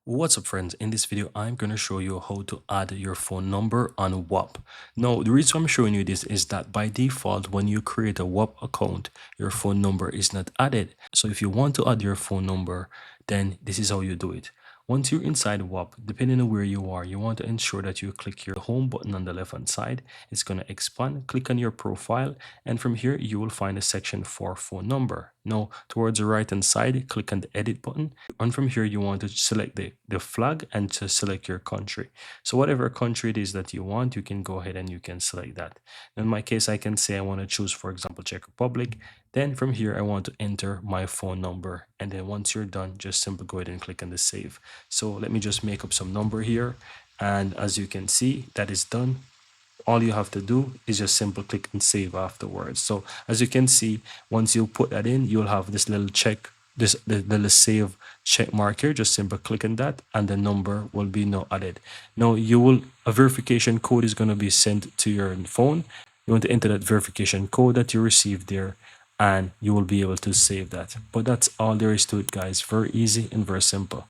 What's up friends, in this video I'm going to show you how to add your phone number on Whop. Now the reason I'm showing you this is that by default when you create a Whop account your phone number is not added. So if you want to add your phone number, then this is how you do it. Once you're inside Whop, depending on where you are, you want to ensure that you click your home button on the left hand side. It's going to expand, click on your profile, and from here you will find a section for phone number. Now towards the right hand side, click on the edit button, and from here you want to select the flag and to select your country. So whatever country it is that you want, you can go ahead and you can select that. In my case, I can say I want to choose, for example, Czech Republic. Then from here I want to enter my phone number, and then once you're done, just simply go ahead and click on the save. So let me just make up some number here, and as you can see, that is done. All you have to do is just simply click and save afterwards. So as you can see, once you put that in, you'll have this little check, the little save check mark here. Just simply click on that and the number will be now added. Now a verification code is going to be sent to your phone. You want to enter that verification code that you received there, and you will be able to save that. But that's all there is to it, guys. Very easy and very simple.